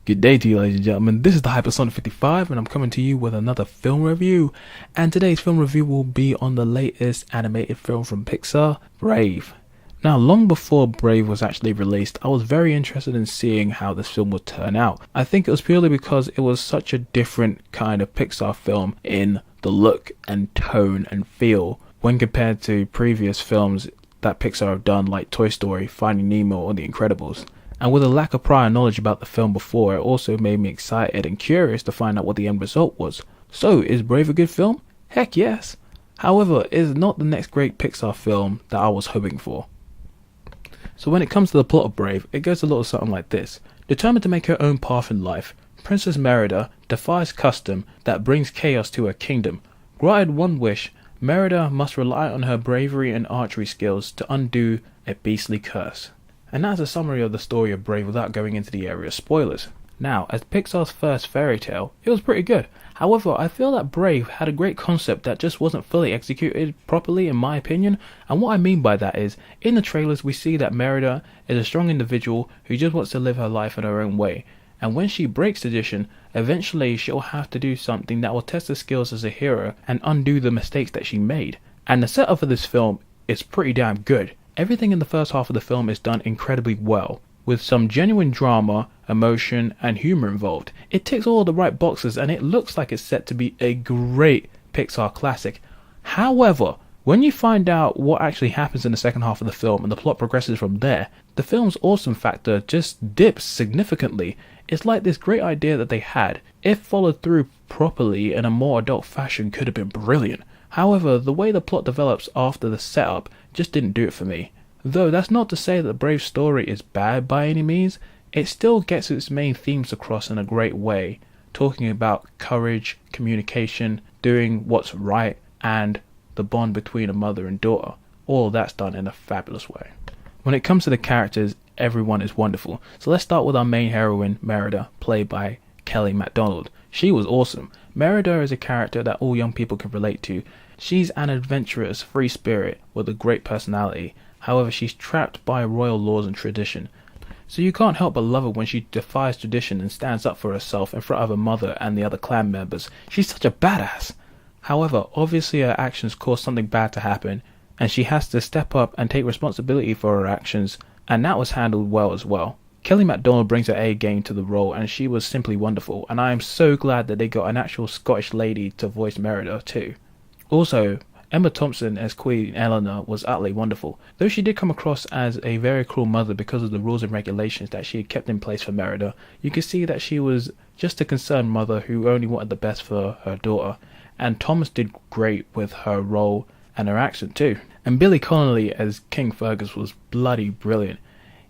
Good day to you, ladies and gentlemen. This is the Hypersonic 55 and I'm coming to you with another film review. And today's film review will be on the latest animated film from Pixar, Brave. Now, long before Brave was actually released, I was very interested in seeing how this film would turn out. I think it was purely because it was such a different kind of Pixar film in the look and tone and feel when compared to previous films that Pixar have done like Toy Story, Finding Nemo or The Incredibles. And with a lack of prior knowledge about the film before, it also made me excited and curious to find out what the end result was. So, is Brave a good film? Heck yes! However, it is not the next great Pixar film that I was hoping for. So when it comes to the plot of Brave, it goes a little something like this. Determined to make her own path in life, Princess Merida defies custom that brings chaos to her kingdom. Granted one wish, Merida must rely on her bravery and archery skills to undo a beastly curse. And that's a summary of the story of Brave without going into the area of spoilers. Now, as Pixar's first fairy tale, it was pretty good. However, I feel that Brave had a great concept that just wasn't fully executed properly in my opinion. And what I mean by that is, in the trailers we see that Merida is a strong individual who just wants to live her life in her own way. And when she breaks tradition, eventually she'll have to do something that will test her skills as a hero and undo the mistakes that she made. And the setup for this film is pretty damn good. Everything in the first half of the film is done incredibly well, with some genuine drama, emotion, and humor involved. It ticks all the right boxes and it looks like it's set to be a great Pixar classic. However, when you find out what actually happens in the second half of the film and the plot progresses from there, the film's awesome factor just dips significantly. It's like this great idea that they had, if followed through properly in a more adult fashion, could have been brilliant. However, the way the plot develops after the setup just didn't do it for me. Though that's not to say that the Brave story is bad by any means, it still gets its main themes across in a great way, talking about courage, communication, doing what's right, and the bond between a mother and daughter. All that's done in a fabulous way. When it comes to the characters, everyone is wonderful. So let's start with our main heroine, Merida, played by Kelly MacDonald. She was awesome. Merida is a character that all young people can relate to. She's an adventurous, free spirit with a great personality. However, she's trapped by royal laws and tradition. So you can't help but love her when she defies tradition and stands up for herself in front of her mother and the other clan members. She's such a badass. However, obviously her actions cause something bad to happen, and she has to step up and take responsibility for her actions, and that was handled well as well. Kelly MacDonald brings her A game to the role and she was simply wonderful, and I am so glad that they got an actual Scottish lady to voice Merida too. Also, Emma Thompson as Queen Eleanor was utterly wonderful, though she did come across as a very cruel mother because of the rules and regulations that she had kept in place for Merida. You could see that she was just a concerned mother who only wanted the best for her daughter, and Thomas did great with her role and her accent too. And Billy Connolly as King Fergus was bloody brilliant.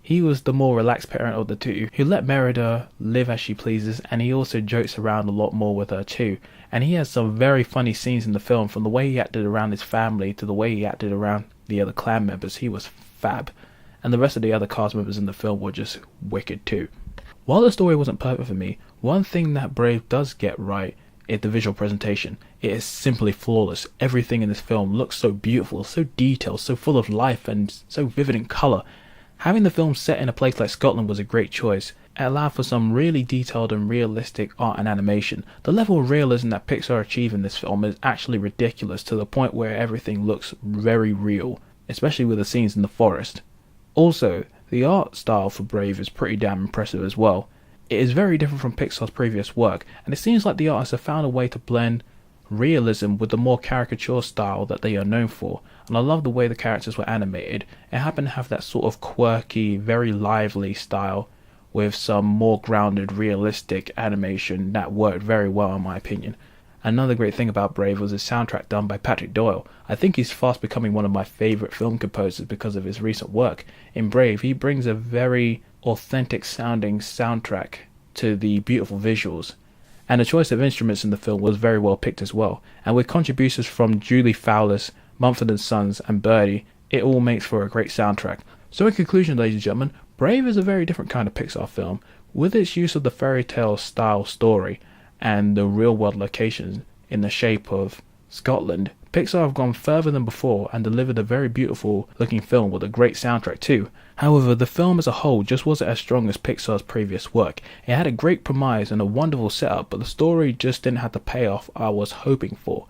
He was the more relaxed parent of the two, who let Merida live as she pleases, and he also jokes around a lot more with her too. And he has some very funny scenes in the film, from the way he acted around his family to the way he acted around the other clan members. He was fab. And the rest of the other cast members in the film were just wicked too. While the story wasn't perfect for me, one thing that Brave does get right is the visual presentation. It is simply flawless. Everything in this film looks so beautiful, so detailed, so full of life and so vivid in colour. Having the film set in a place like Scotland was a great choice. It allowed for some really detailed and realistic art and animation. The level of realism that Pixar achieved in this film is actually ridiculous, to the point where everything looks very real, especially with the scenes in the forest. Also, the art style for Brave is pretty damn impressive as well. It is very different from Pixar's previous work, and it seems like the artists have found a way to blend realism with the more caricature style that they are known for. And I love the way the characters were animated. It happened to have that sort of quirky, very lively style with some more grounded, realistic animation that worked very well in my opinion. Another great thing about Brave was his soundtrack done by Patrick Doyle. I think he's fast becoming one of my favourite film composers because of his recent work. In Brave, he brings a very authentic sounding soundtrack to the beautiful visuals. And the choice of instruments in the film was very well picked as well. And with contributions from Julie Fowlis, Mumford & Sons and Birdie, it all makes for a great soundtrack. So in conclusion, ladies and gentlemen, Brave is a very different kind of Pixar film, with its use of the fairy tale style story and the real world locations in the shape of Scotland. Pixar have gone further than before and delivered a very beautiful looking film with a great soundtrack too. However, the film as a whole just wasn't as strong as Pixar's previous work. It had a great premise and a wonderful setup, but the story just didn't have the payoff I was hoping for.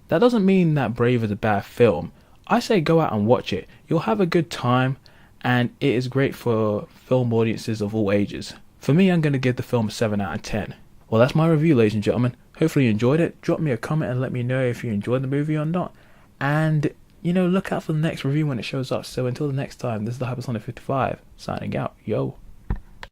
That doesn't mean that Brave is a bad film. I say go out and watch it. You'll have a good time, and it is great for film audiences of all ages. For me, I'm going to give the film a 7 out of 10. Well, that's my review, ladies and gentlemen. Hopefully you enjoyed it. Drop me a comment and let me know if you enjoyed the movie or not. And, look out for the next review when it shows up. So until the next time, this is the Hypersonic 55 signing out. Yo.